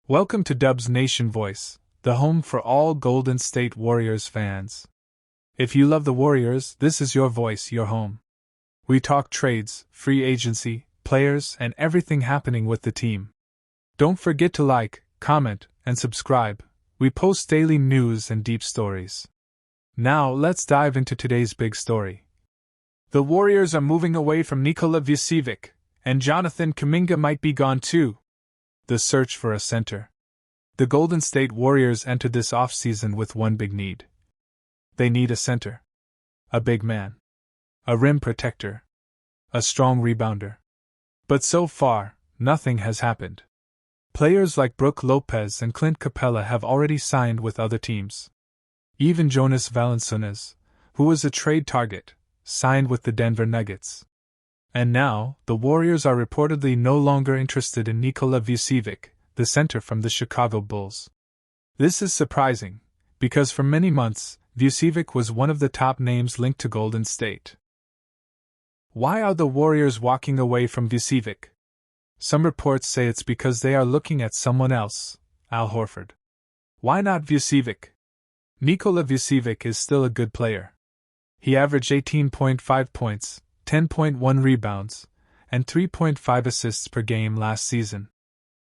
Welcome to Dub's Nation Voice, the home for all Golden State Warriors fans. If you love the Warriors, this is your voice, your home. We talk trades, free agency, players, and everything happening with the team. Don't forget to like, comment, and subscribe. We post daily news and deep stories. Now let's dive into today's big story. The Warriors are moving away from Nicola Vucevic, and Jonathan Kaminga might be gone too. The search for a center. The Golden State Warriors entered this offseason with one big need. They need a center. A big man. A rim protector. A strong rebounder. But so far, nothing has happened. Players like Brook Lopez and Clint Capella have already signed with other teams. Even Jonas Valanciunas, who was a trade target, signed with the Denver Nuggets. And now, the Warriors are reportedly no longer interested in Nicola Vucevic, the center from the Chicago Bulls. This is surprising, because for many months, Vucevic was one of the top names linked to Golden State. Why are the Warriors walking away from Vucevic? Some reports say it's because they are looking at someone else, Al Horford. Why not Vucevic? Nicola Vucevic is still a good player. He averaged 18.5 points, 10.1 rebounds, and 3.5 assists per game last season.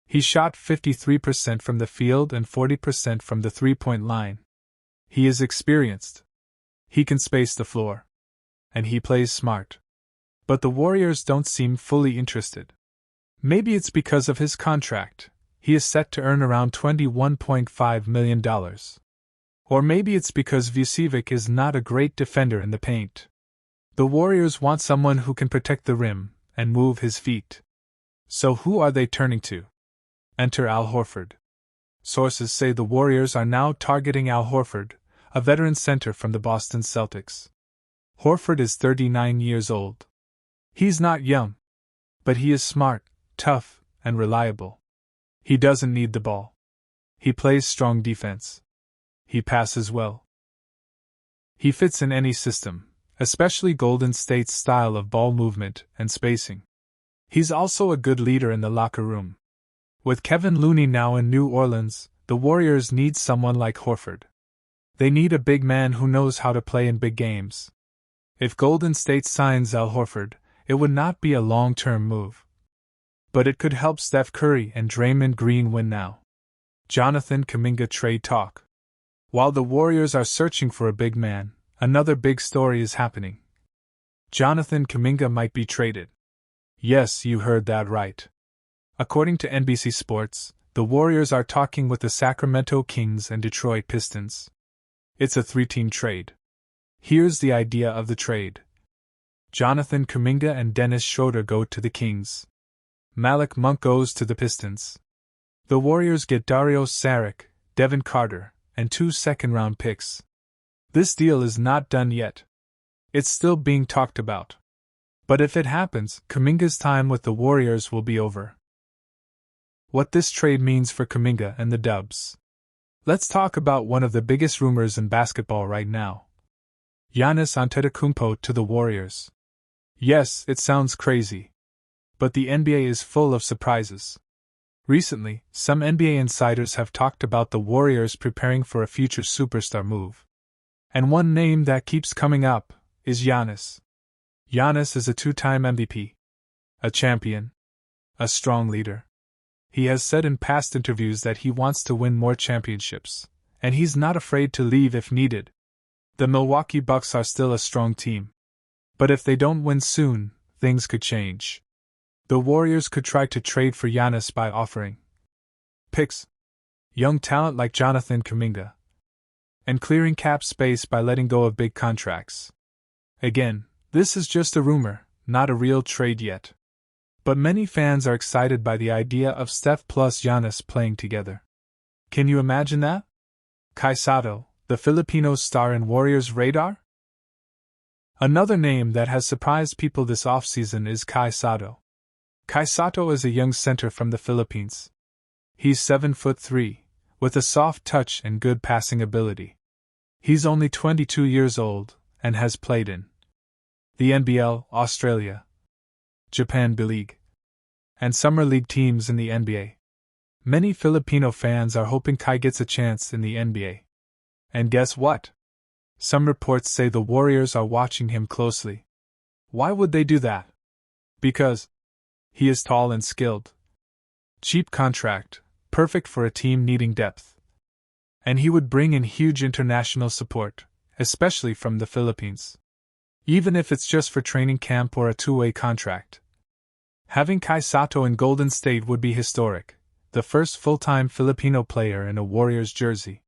He shot 53% from the field and 40% from the three-point line. He is experienced. He can space the floor. And he plays smart. But the Warriors don't seem fully interested. Maybe it's because of his contract. He is set to earn around $21.5 million. Or maybe it's because Vucevic is not a great defender in the paint. The Warriors want someone who can protect the rim and move his feet. So who are they turning to? Enter Al Horford. Sources say the Warriors are now targeting Al Horford, a veteran center from the Boston Celtics. Horford is 39 years old. He's not young, but he is smart, tough, and reliable. He doesn't need the ball. He plays strong defense. He passes well. He fits in any system, especially Golden State's style of ball movement and spacing. He's also a good leader in the locker room. With Kevin Looney now in New Orleans, the Warriors need someone like Horford. They need a big man who knows how to play in big games. If Golden State signs Al Horford, it would not be a long-term move. But it could help Steph Curry and Draymond Green win now. Jonathan Kaminga trade talk. While the Warriors are searching for a big man, another big story is happening. Jonathan Kaminga might be traded. Yes, you heard that right. According to NBC Sports, the Warriors are talking with the Sacramento Kings and Detroit Pistons. It's a three-team trade. Here's the idea of the trade. Jonathan Kaminga and Dennis Schroeder go to the Kings. Malik Monk goes to the Pistons. The Warriors get Dario Saric, Devin Carter, and 2 second-round picks. This deal is not done yet. It's still being talked about. But if it happens, Kaminga's time with the Warriors will be over. What this trade means for Kaminga and the Dubs. Let's talk about one of the biggest rumors in basketball right now. Giannis Antetokounmpo to the Warriors. Yes, it sounds crazy. But the NBA is full of surprises. Recently, some NBA insiders have talked about the Warriors preparing for a future superstar move. And one name that keeps coming up is Giannis. Giannis is a two-time MVP. A champion. A strong leader. He has said in past interviews that he wants to win more championships, and he's not afraid to leave if needed. The Milwaukee Bucks are still a strong team. But if they don't win soon, things could change. The Warriors could try to trade for Giannis by offering picks, young talent like Jonathan Kaminga, and clearing cap space by letting go of big contracts. Again, this is just a rumor, not a real trade yet. But many fans are excited by the idea of Steph plus Giannis playing together. Can you imagine that? Kaisato, the Filipino star in Warriors' radar? Another name that has surprised people this offseason is Kaisato. Kaisato is a young center from the Philippines. He's 7'3", with a soft touch and good passing ability. He's only 22 years old, and has played in the NBL, Australia, Japan B-League, and Summer League teams in the NBA. Many Filipino fans are hoping Kai gets a chance in the NBA. And guess what? Some reports say the Warriors are watching him closely. Why would they do that? Because he is tall and skilled. Cheap contract, perfect for a team needing depth. And he would bring in huge international support, especially from the Philippines. Even if it's just for training camp or a two-way contract. Having Kaisato in Golden State would be historic, the first full-time Filipino player in a Warriors jersey.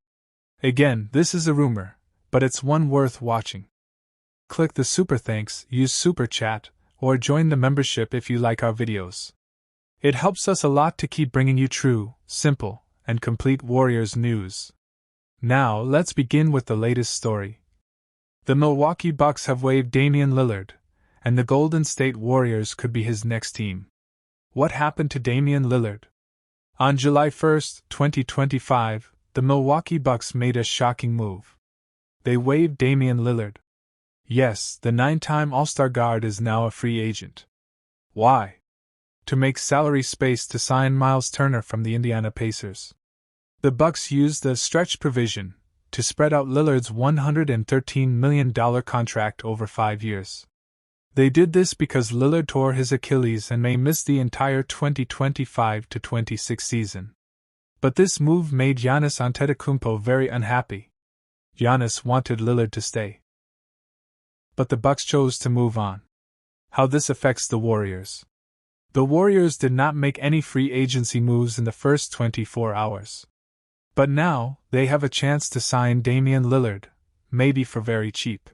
Again, this is a rumor, but it's one worth watching. Click the super thanks, use super chat, or join the membership if you like our videos. It helps us a lot to keep bringing you true, simple, and complete Warriors news. Now, let's begin with the latest story. The Milwaukee Bucks have waived Damian Lillard, and the Golden State Warriors could be his next team. What happened to Damian Lillard? On July 1, 2025, the Milwaukee Bucks made a shocking move. They waived Damian Lillard. Yes, the 9-time All-Star guard is now a free agent. Why? To make salary space to sign Miles Turner from the Indiana Pacers. The Bucks used the stretch provision to spread out Lillard's $113 million contract over 5 years. They did this because Lillard tore his Achilles and may miss the entire 2025-26 season. But this move made Giannis Antetokounmpo very unhappy. Giannis wanted Lillard to stay. But the Bucks chose to move on. How this affects the Warriors. The Warriors did not make any free agency moves in the first 24 hours. But now, they have a chance to sign Damian Lillard, maybe for very cheap.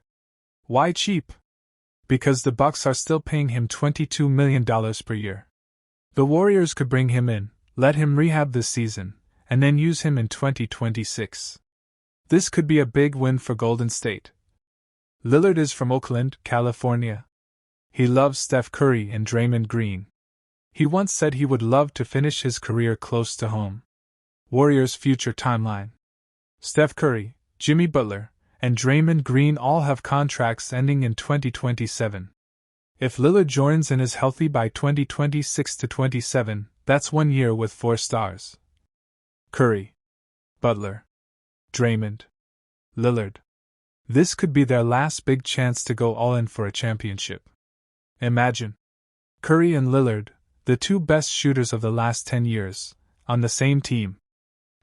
Why cheap? Because the Bucks are still paying him $22 million per year. The Warriors could bring him in, let him rehab this season, and then use him in 2026. This could be a big win for Golden State. Lillard is from Oakland, California. He loves Steph Curry and Draymond Green. He once said he would love to finish his career close to home. Warriors' future timeline. Steph Curry, Jimmy Butler, and Draymond Green all have contracts ending in 2027. If Lillard joins and is healthy by 2026-27, that's 1 year with 4 stars. Curry, Butler, Draymond, Lillard. This could be their last big chance to go all in for a championship. Imagine Curry and Lillard, the two best shooters of the last 10 years, on the same team.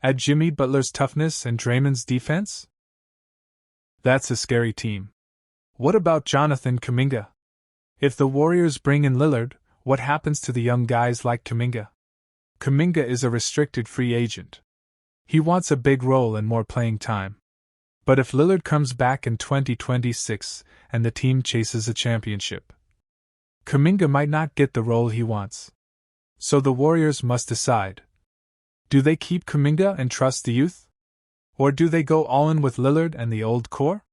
Add Jimmy Butler's toughness and Draymond's defense? That's a scary team. What about Jonathan Kaminga? If the Warriors bring in Lillard, what happens to the young guys like Kaminga? Kaminga is a restricted free agent. He wants a big role and more playing time. But if Lillard comes back in 2026 and the team chases a championship, Kaminga might not get the role he wants. So the Warriors must decide. Do they keep Kaminga and trust the youth? Or do they go all in with Lillard and the old core?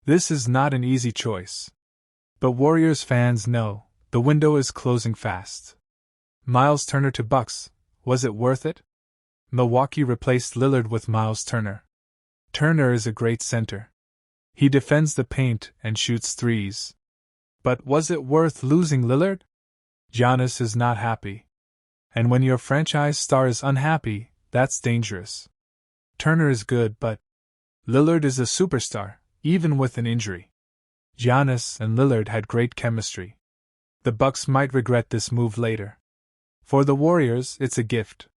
This is not an easy choice. But Warriors fans know, the window is closing fast. Miles Turner to Bucks, was it worth it? Milwaukee replaced Lillard with Miles Turner. Turner is a great center. He defends the paint and shoots threes. But was it worth losing Lillard? Giannis is not happy. And when your franchise star is unhappy, that's dangerous. Turner is good, but Lillard is a superstar, even with an injury. Giannis and Lillard had great chemistry. The Bucks might regret this move later. For the Warriors, it's a gift.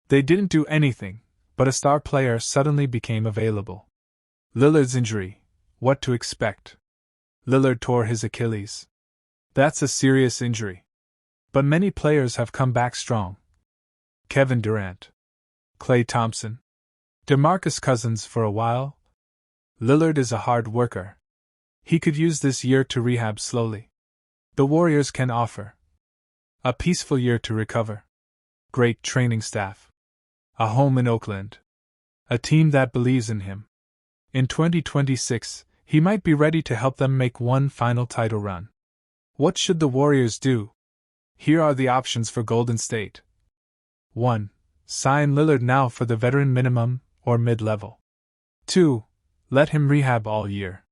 They didn't do anything, but a star player suddenly became available. Lillard's injury, what to expect? Lillard tore his Achilles. That's a serious injury. But many players have come back strong. Kevin Durant, Klay Thompson, DeMarcus Cousins for a while. Lillard is a hard worker. He could use this year to rehab slowly. The Warriors can offer a peaceful year to recover, great training staff, a home in Oakland, a team that believes in him. In 2026, he might be ready to help them make one final title run. What should the Warriors do? Here are the options for Golden State. 1. Sign Lillard now for the veteran minimum or mid-level. 2. Let him rehab all year.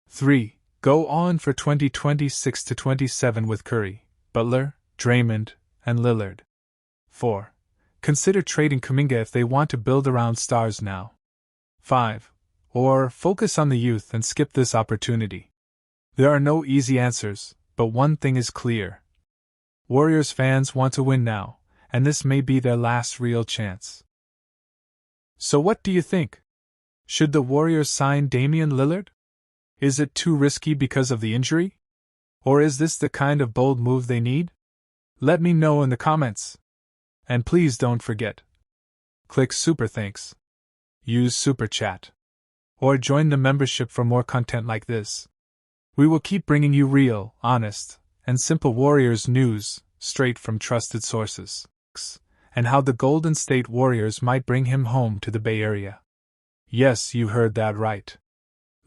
3. Go all in for 2026-27 with Curry, Butler, Draymond, and Lillard. 4. Consider trading Kaminga if they want to build around stars now. 5. Or focus on the youth and skip this opportunity. There are no easy answers, but one thing is clear. Warriors fans want to win now, and this may be their last real chance. So what do you think? Should the Warriors sign Damian Lillard? Is it too risky because of the injury? Or is this the kind of bold move they need? Let me know in the comments. And please don't forget. Click Super Thanks. Use Super Chat. Or join the membership for more content like this. We will keep bringing you real, honest, and simple Warriors news, straight from trusted sources. And how the Golden State Warriors might bring him home to the Bay Area. Yes, you heard that right.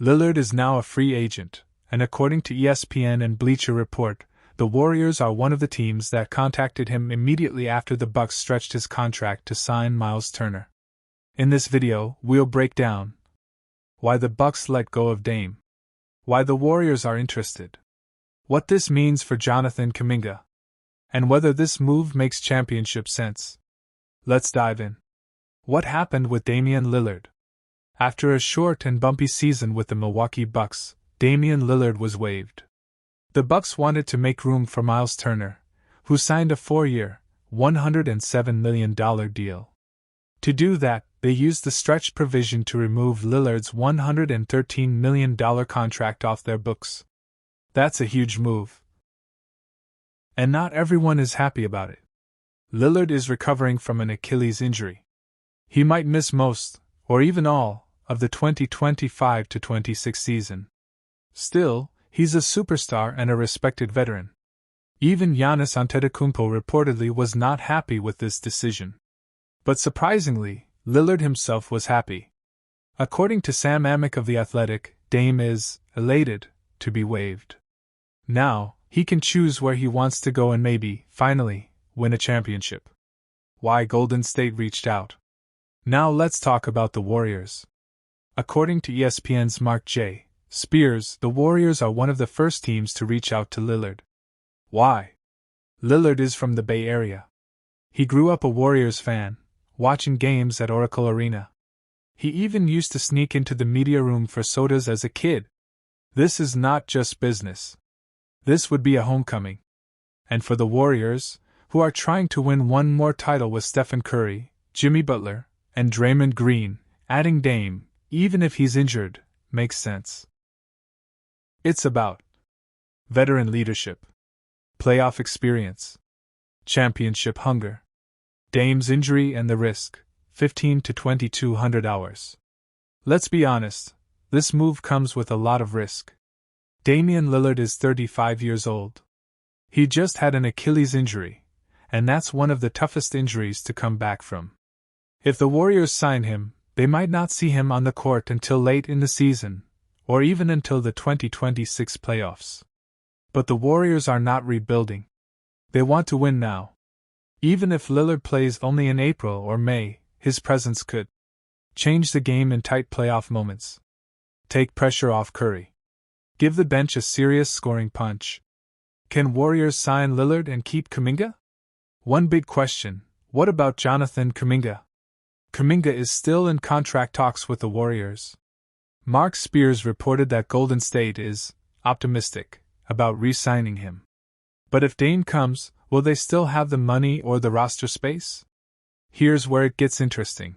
Lillard is now a free agent, and according to ESPN and Bleacher Report, the Warriors are one of the teams that contacted him immediately after the Bucks stretched his contract to sign Miles Turner. In this video, we'll break down why the Bucks let go of Dame, why the Warriors are interested, what this means for Jonathan Kaminga, and whether this move makes championship sense. Let's dive in. What happened with Damian Lillard? After a short and bumpy season with the Milwaukee Bucks, Damian Lillard was waived. The Bucks wanted to make room for Miles Turner, who signed a 4-year, $107 million deal. To do that, they used the stretch provision to remove Lillard's $113 million contract off their books. That's a huge move. And not everyone is happy about it. Lillard is recovering from an Achilles injury. He might miss most, or even all, of the 2025-26 season. Still, he's a superstar and a respected veteran. Even Giannis Antetokounmpo reportedly was not happy with this decision. But surprisingly, Lillard himself was happy. According to Sam Amick of The Athletic, Dame is elated to be waived. Now, he can choose where he wants to go and maybe, finally, win a championship. Why Golden State reached out. Now let's talk about the Warriors. According to ESPN's Mark J. Spears, the Warriors are one of the first teams to reach out to Lillard. Why? Lillard is from the Bay Area. He grew up a Warriors fan, watching games at Oracle Arena. He even used to sneak into the media room for sodas as a kid. This is not just business. This would be a homecoming. And for the Warriors, who are trying to win one more title with Stephen Curry, Jimmy Butler, and Draymond Green, adding Dame, even if he's injured, makes sense. It's about veteran leadership, playoff experience, championship hunger, Dame's injury and the risk, 15 to 2,200 hours. Let's be honest, this move comes with a lot of risk. Damian Lillard is 35 years old. He just had an Achilles injury, and that's one of the toughest injuries to come back from. If the Warriors sign him, they might not see him on the court until late in the season, or even until the 2026 playoffs. But the Warriors are not rebuilding. They want to win now. Even if Lillard plays only in April or May, his presence could change the game in tight playoff moments. Take pressure off Curry. Give the bench a serious scoring punch. Can Warriors sign Lillard and keep Kaminga? One big question, what about Jonathan Kaminga? Kaminga is still in contract talks with the Warriors. Mark Spears reported that Golden State is optimistic about re-signing him. But if Dame comes, will they still have the money or the roster space? Here's where it gets interesting.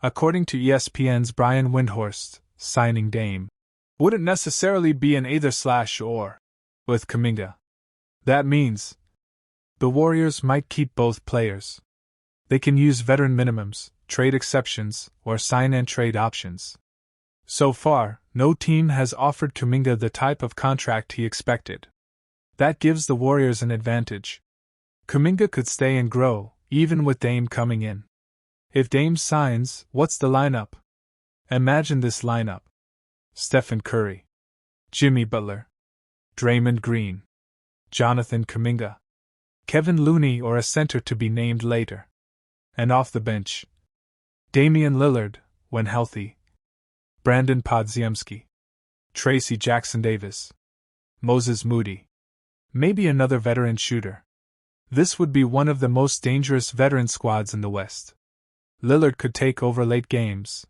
According to ESPN's Brian Windhorst, signing Dame wouldn't necessarily be an either/or with Kaminga. That means the Warriors might keep both players. They can use veteran minimums, trade exceptions, or sign-and-trade options. So far, no team has offered Kaminga the type of contract he expected. That gives the Warriors an advantage. Kaminga could stay and grow, even with Dame coming in. If Dame signs, what's the lineup? Imagine this lineup. Stephen Curry, Jimmy Butler, Draymond Green, Jonathan Kaminga, Kevin Looney or a center to be named later. And off the bench, Damian Lillard, when healthy, Brandon Podziemski, Tracy Jackson-Davis, Moses Moody, maybe another veteran shooter. This would be one of the most dangerous veteran squads in the West. Lillard could take over late games.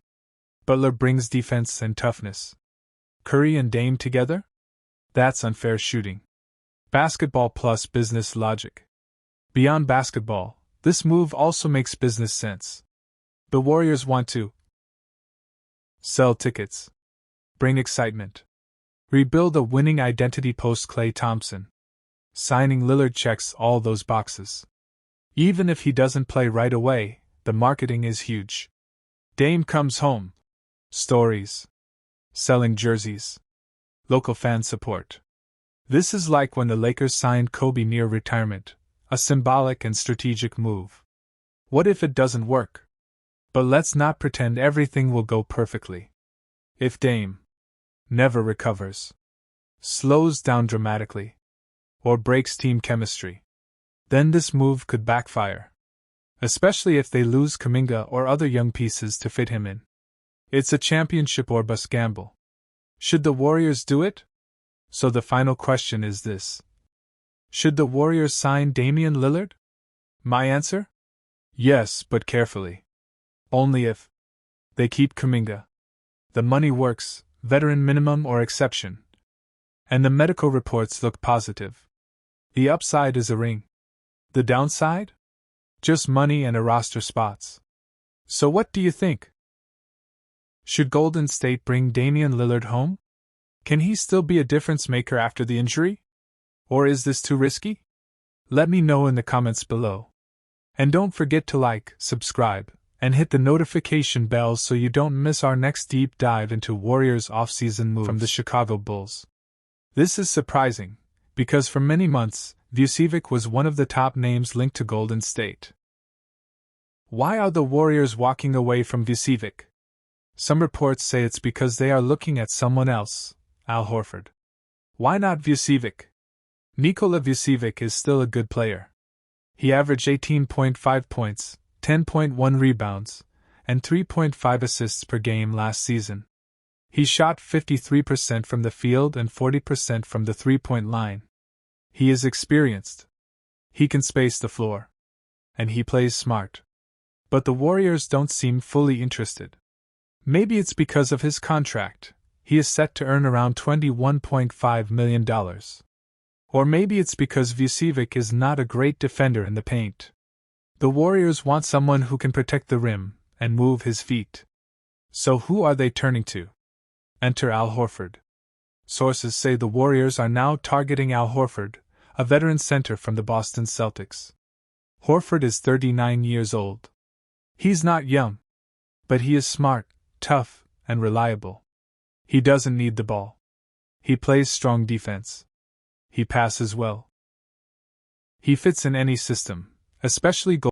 Butler brings defense and toughness. Curry and Dame together? That's unfair shooting. Basketball plus business logic. Beyond basketball, this move also makes business sense. The Warriors want to sell tickets, bring excitement, rebuild a winning identity post-Klay Thompson. Signing Lillard checks all those boxes. Even if he doesn't play right away, the marketing is huge. Dame comes home. Stories. Selling jerseys. Local fan support. This is like when the Lakers signed Kobe near retirement, a symbolic and strategic move. What if it doesn't work? But let's not pretend everything will go perfectly. If Dame never recovers, slows down dramatically, or breaks team chemistry, then this move could backfire. Especially if they lose Kaminga or other young pieces to fit him in. It's a championship or bust gamble. Should the Warriors do it? So the final question is this. Should the Warriors sign Damian Lillard? My answer? Yes, but carefully. Only if they keep Kaminga. The money works, veteran minimum or exception. And the medical reports look positive. The upside is a ring. The downside? Just money and a roster spots. So what do you think? Should Golden State bring Damian Lillard home? Can he still be a difference maker after the injury? Or is this too risky? Let me know in the comments below. And don't forget to like, subscribe, and hit the notification bell so you don't miss our next deep dive into Warriors offseason moves from the Chicago Bulls. This is surprising, because for many months, Vucevic was one of the top names linked to Golden State. Why are the Warriors walking away from Vucevic? Some reports say it's because they are looking at someone else, Al Horford. Why not Vucevic? Nicola Vucevic is still a good player. He averaged 18.5 points, 10.1 rebounds, and 3.5 assists per game last season. He shot 53% from the field and 40% from the three-point line. He is experienced. He can space the floor. And he plays smart. But the Warriors don't seem fully interested. Maybe it's because of his contract. He is set to earn around $21.5 million. Or maybe it's because Vucevic is not a great defender in the paint. The Warriors want someone who can protect the rim and move his feet. So who are they turning to? Enter Al Horford. Sources say the Warriors are now targeting Al Horford, a veteran center from the Boston Celtics. Horford is 39 years old. He's not young, but he is smart, tough, and reliable. He doesn't need the ball. He plays strong defense. He passes well. He fits in any system, especially